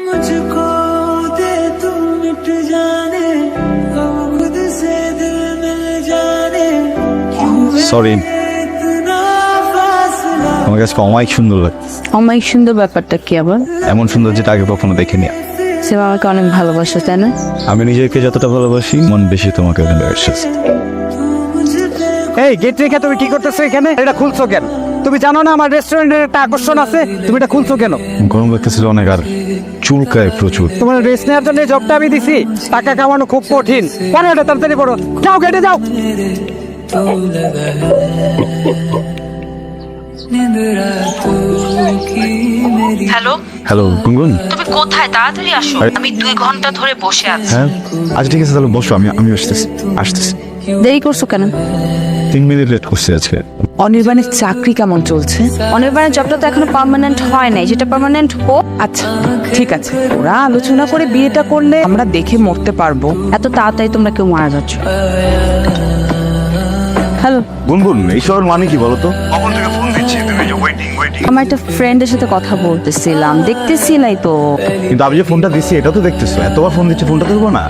मुझको दे तू मिट जाने हम खुद से दिल मिल जाने সরি इतना फासला আমার কাছে অমায়িক সুন্দর লাগে। অমায়িক সুন্দর ব্যাপারটা কি আবার? এমন সুন্দর যেটা আগে কখনো দেখিনি। সে আমাকে অনেক ভালোবাসে, তাই না? আমি নিজেকে যতটা ভালোবাসি মন বেশি তোমাকে ভালোবাসে। এই গেট রেখে তুমি কি করতেছো এখানে? এটা খুলছো কেন? তুমি জানো না আমার রেস্টুরেন্টের একটা আকর্ষণ আছে, তুমি এটা খুলছো কেন? গরম লাগতেছিল অনেক আর চুলকায় প্রচুর। তোমার রেস্ট নেওয়ার জন্য এই জবটা আমি দিছি, টাকা কামানো খুব কঠিন। পরে এটা তাড়াতাড়ি পড়ো, যাও গেটে যাও। तो लगा नींद रातों की मेरी হ্যালো, হ্যালো গুনগুন। তুমি কোথায়? তাড়াতাড়ি আসো। আমি 2 ঘন্টা ধরে বসে আছি। হ্যাঁ আচ্ছা ঠিক আছে তাহলে বসো, আমি আসতেছি। দেরি করছো কেন? 3 মিনিট লেট করছি আজকে। অনির্বাণের চাকরি কেমন চলছে? অনির্বাণের জবটা তো এখনো পার্মানেন্ট হয় নাই, যেটা পার্মানেন্ট হোক। আচ্ছা ঠিক আছে, ওরা আলোচনা করে বিয়েটা করলে আমরা দেখে মরতে পারবো। এত তাড়াতাড়ি তোমরা কেউ মারা যাচ্ছ? হ্যালো, গুনগুন এইসবের মানে কি বলো তো? কখন থেকে ফোন দিচ্ছি তুমি যে ওয়েটিং। আমার একটা ফ্রেন্ডের সাথে কথা বলতেছিলাম, দেখতেছিলাই তো। কিন্তু আমি যে ফোনটা দিচ্ছি এটা তো দেখতেছো, এতবার ফোন দিচ্ছি ফোনটা ধরবো না?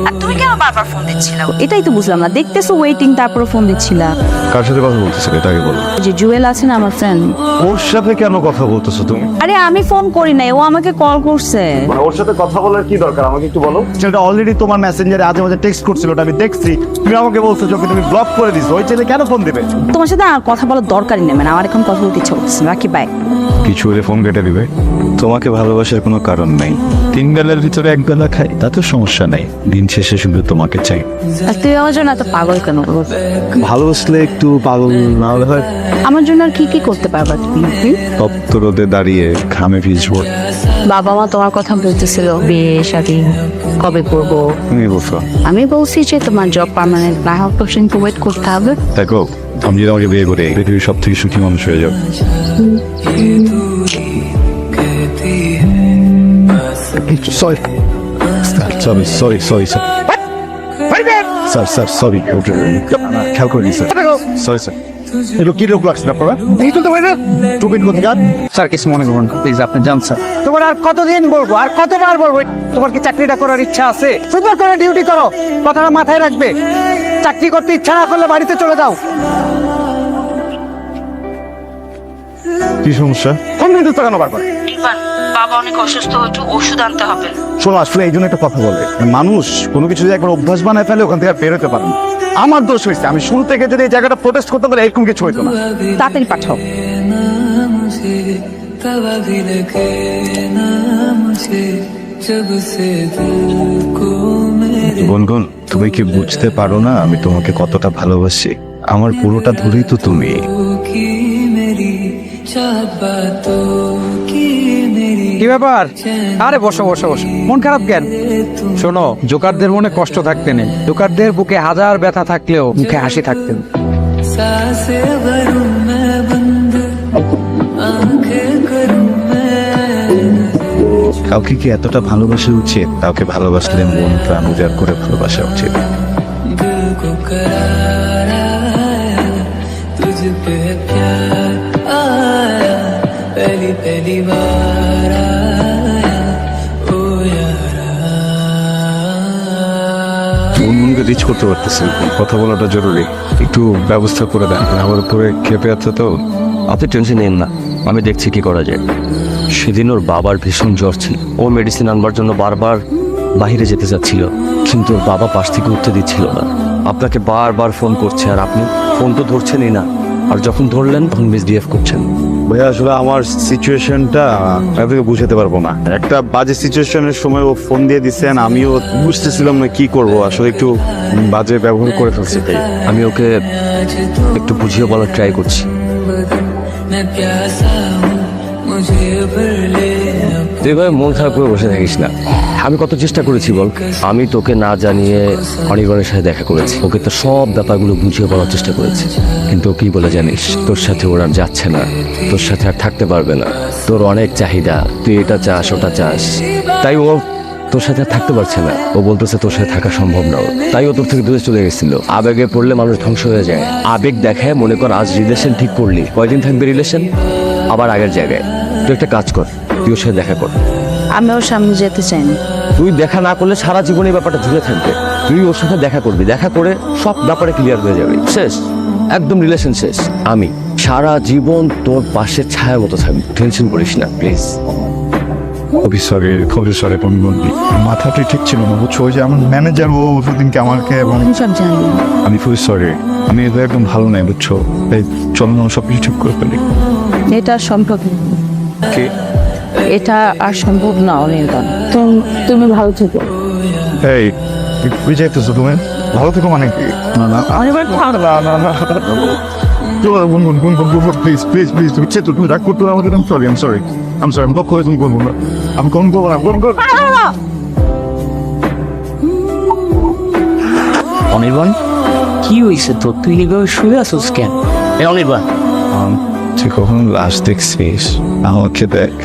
আর তুমি কেন বারবার ফোন দিচ্ছিলে? এটাই তো বুঝলাম না, দেখতেছো ওয়েটিং, তারপরে ফোন দিচ্ছিলা। কার সাথে কথা বলতেছো এটা আগে বলো। যে জুয়েল আছে না আমার ফ্রেন্ড, ওর সাথে কেন কথা বলতেছো তুমি? আরে আমি ফোন করি নাই, ও আমাকে কল করছে। মানে ওর সাথে কথা বলার কি দরকার আমাকে একটু বলো। সেটা অলরেডি তোমার মেসেঞ্জারে আজে বাজে টেক্সট করছিল, ওটা আমি দেখছি। তুমি আমাকে বলছো যে ওকে তুমি ব্লক করে দিছো, ওই ছেলে কেন ফোন দিবে? তোমার সাথে আর কথা বলার দরকারই নেই, মানে আমার এখন কথা বলতে ইচ্ছা করছে না। রাখি, বাই। কিছু হলে ফোন কেটে দিবে। তোমাকে ভালোবাসার কোনো কারণ নাই। 3 বেলার ভিতরে 1 বেলা খাই তাতেও সমস্যা নাই, দিন শেষে শুধু তোমাকে চাই। আর তুই আমার জন্য এত পাগল কেন? ভালোবাসলে একটু পাগল না হলে হয়? আমার জন্য আর কি কি করতে পারবা তুমি? তপ্ত রোদে দাঁড়িয়ে ঘামে ভিজবো। বাবা মা তোমার কথা বলতেছিল, বিয়ে শাদী কবে করব। তুমি বলছো আমি বলছি যে তোমার জব পার্মানেন্ট না হওয়া পর্যন্ত ওয়েট করতে হবে। দেখো আমি যদি আমাকে বিয়ে করে পৃথিবীর সব থেকে সুখী মানুষ হয়ে যাও। সরি সরি খেয়াল করিনি স্যার, সরি স্যার। এগুলো কি লোক লাগছে আপনারা? এই চলতে পারে না। টুপিন কোথায়? স্যার কিছু মনে করুন প্লিজ, আপনি যান স্যার। তোমার আর কতদিন বলবো, আর কতবার বলবো? তোমার কি চাকরিটা করার ইচ্ছা আছে? সুন্দর করে ডিউটি করো, কথাটা মাথায় রাখবে। চাকরি করতে ইচ্ছা না করলে বাড়িতে চলে যাও। কি সমস্যা? ফোন দিতে কেন বারবার? ইরফান, বাবা অনেক অসুস্থ, একটু ওষুধ আনতে হবে। শোনো আসলে এই জন্য একটা কথা বলে, মানুষ কোনো কিছু যদি একবার অভ্যাস বানায় ফেলে ওখান থেকে আর বেরোতে পারে না। আমার দোষ হয়েছে, আমি শুরু থেকে যদি এই জায়গাটা প্রোটেস্ট করতে পারি এরকম কিছু হইতো না। তাড়াতাড়ি পাঠাও। ना मुझे तवा भी लगे ना मुझे जब से दिल को मेरे গুনগুন তুমি কি বুঝতে পারো না আমি তোমাকে কতটা ভালোবাসি? আমার পুরোটা ধরেই তো তুমি। की मेरी चाहत बातों की मेरी কি ব্যাপার? আরে বসো বসো বসো, মন খারাপ কেন? শোনো, জোকারদের মনে কষ্ট থাকতে নেই, জোকারদের বুকে হাজার ব্যথা থাকলেও মুখে হাসি থাকতে নেই। सांसें भरूं मैं बंद आंखें करूं मैं কাউকে কি এতটা ভালোবাসা উচিত? কাউকে ভালোবাসলে মন প্রাণ উজাড় করে ভালোবাসা উচিত। दिल को करार आया तुझ पे प्यार आया पहली पहली बार आया ओ यारा মনকে রিচ করতে পারতেছি, কথা বলাটা জরুরি, একটু ব্যবস্থা করে দেন। আমার উপরে খেপে আছে তো। আপনি টেনশন নিন না, আমি দেখছি কি করা যায়। সেদিন ওর বাবার ভীষণ জ্বর ছিল, ও মেডিসিন আনবার জন্য বারবার বাইরে যেতে চাচ্ছিল, কিন্তু ওর বাবা পাশ থেকে উঠতে দিচ্ছিল না। আপনাকে বারবার ফোন করছে আর আপনি ফোন তো ধরছেনই না, আর যখন ধরলেন তখন মিসবিহেভ করছেন। ভাইয়া আসলে আমার সিচুয়েশনটা আপনাকে বুঝাতে পারবো না। একটা বাজে সিচুয়েশনের সময় ও ফোন দিয়ে দিচ্ছেন, আমিও বুঝতেছিলাম না কি করব, আসলে একটু বাজে ব্যবহার করে ফেলছি। তাই আমি ওকে একটু বুঝিয়ে বলার ট্রাই করছি। मैं प्यासा हूँ मुझे भर ले তুই ভাই মন খারাপ করে বসে থাকিস না, আমি কত চেষ্টা করেছি বল। আমি তোকে না জানিয়ে অনির্বাণের সাথে দেখা করেছি, ওকে তো সব ব্যাপারগুলো বুঝিয়ে বলার চেষ্টা করেছি, কিন্তু ও কি বলে জানিস? তোর সাথে ওরা যাচ্ছে না, তোর সাথে আর থাকতে পারবে না, তোর অনেক চাহিদা, তুই এটা চাস ওটা চাস, তাই ও তোর সাথে আর থাকতে পারছে না। ও বলতেছে তোর সাথে থাকা সম্ভব না, তাই ও তোর থেকে দূরে চলে গেছিল। আবেগে পড়লে মানুষ ধ্বংস হয়ে যায়। আবেগ দেখায়, মনে কর আজ রিলেশন ঠিক করলি, কয়দিন থাকবে রিলেশন? আবার আগের জায়গায়। তুই একটা কাজ কর, তুই ওর সাথে দেখা কর, আমি ওর সামনে যেতে চাই না। তুই দেখা না করলে সারা জীবন এই ব্যাপারটা ঝুলে থাকবে। তুই ওর সাথে দেখা করবি, দেখা করে সব ব্যাপারে ক্লিয়ার হয়ে যাবে, শেষ, একদম রিলেশন শেষ। আমি সারা জীবন তোর পাশে ছায়া মতো থাকবো, টেনশন করিস না প্লিজ। খুবই সরি বন্ধু, মাথাটা ঠিক ছিল না বুঝছো। ওই যে আমার ম্যানেজার ও সেদিনকে আমাকে আমি সব জানি। আমি খুবই সরি, আমি এটা একদম ভালো নাই বুঝছো। এই চলো না সব কিছু ঠিক করে ফেলি। এটা আর সম্ভব না। কি? এটা আর সম্ভব না অনির্বাণ। তুমি ভালো থেকো। এই তুই যাইতেছো, তুমি ভালো থেকো মানে কি? না না অনির্বাণ থাক। না না না প্লিজ প্লিজ প্লিজ, তুমি চেতো, তুমি রাগ করতে আমাকে। আমি সরি, আমি কখন তুমি বলবো না, আমি কোন করবো না, কোন করবো। অনির্বাণ, কি হয়েছে তোর? তুই এইভাবে শুয়ে আসোস কেন? অনির্বাণ, তুই কখনো লাশ দেখছিস? আমাকে দেখ,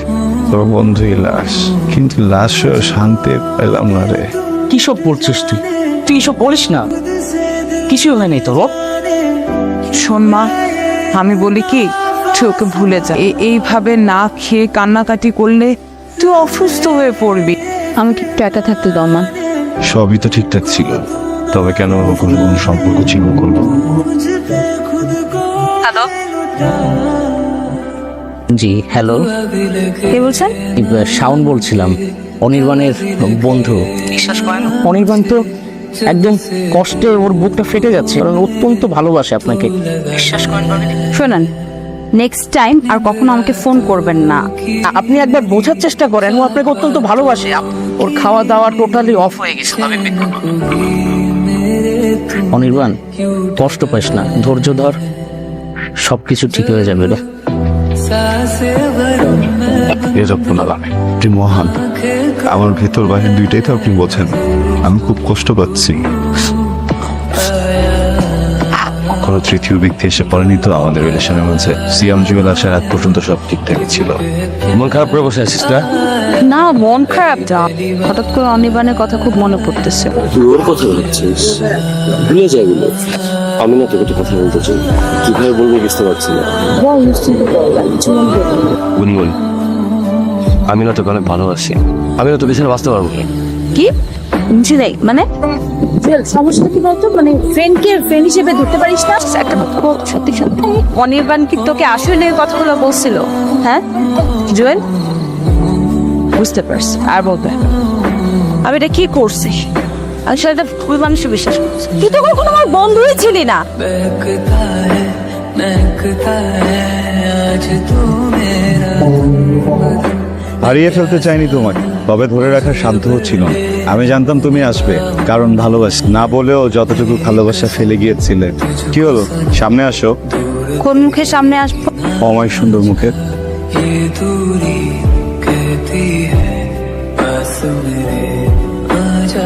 তোর বন্ধুই লাশ, কিন্তু লাশ শান্তি পেলাম না রে। কি সব বলছিস তুই? তুই এসব বলিস না, কিছু হয়নি তোর। শোন মা, আমি বলি কি, তুই ওকে ভুলে যা। এইভাবে না খেয়ে কান্নাকাটি করলে তুই অসুস্থ হয়ে পড়বি। আমাকে একটু একা থাকতে দাও মা। সবই তো ঠিকঠাক ছিল, তবে কেন কোনো সম্পর্ক ছিল করবো? হ্যালো, জি হ্যালো, কে বলছেন? শাওন বলছিলাম, অনির্বাণের বন্ধু। বিশ্বাস করেন? অনির্বাণ তো একদম কষ্টে ওর বুকটা ফেটে যাচ্ছে, কারণ অত্যন্ত ভালোবাসে আপনাকে। বিশ্বাস করেন? শোনেন, নেক্সট টাইম আর কখনো আমাকে ফোন করবেন না। আপনি একবার বোঝার চেষ্টা করেন, ও আপনাকে অত্যন্ত ভালোবাসে। ওর খাওয়া দাওয়া টোটালি অফ হয়ে গেছে। অনির্বাণ, কষ্ট পাইস না, ধৈর্য ধর, সবকিছু ঠিক হয়ে যাবে রে। এরকম না, আপনি মহান। আমার ভেতর বাহির দুইটাই তো আপনি বোঝেন। আমি খুব কষ্ট পাচ্ছি। কোনো তৃতীয় ব্যক্তি এসে পড়েনি তো আমাদের রিলেশনের মাঝে। সিয়াম জুয়েল আসার আগ পর্যন্ত সব ঠিকঠাকই ছিল। মন খারাপ করে বসে আছিস না? না, মন খারাপ যা, হঠাৎ করে অনির্বাণের কথা খুব মনে পড়তেছে। তুই ওর কথা বলছিস, ভুলে যাই বলে। আমি না তোকে একটা কথা বলতে চাই, কিভাবে বলবো বুঝতে পারছি না। গুনগুন, আমি না তোকে অনেক ভালোবাসি, আমি না তোকে ছাড়া বাঁচতে পারবো না। কি বুঝি নাই মানে? সমস্যা কি বলতো, মানে ফ্রেন্ডকে ফ্রেন্ড হিসেবে ধরতে পারিস না? একটা কথা বল, সত্যি সত্যি অনির্বাণ কি তোকে আসলে কথাগুলো বলছিল? হ্যাঁ জুয়েল, বুঝতে পারছি, আর বলতে হবে না। আমি এটা কি করছি? আসলে এটা খুবই মানুষের বিশ্বাস করছি। তুই তো কখনো আমার বন্ধুই ছিলি না। হারিয়ে ফেলতে চাইনি তোমাকে, তবে ধরে রাখার সাধ্য ছিল না। আমি জানতাম তুমি আসবে, কারণ ভালোবাসি। না বলেও যতটুকু ভালোবাসা ফেলে গিয়েছিলে। কি হলো, সামনে আসো। কোন মুখে সামনে আসবো? অময় সুন্দর মুখে।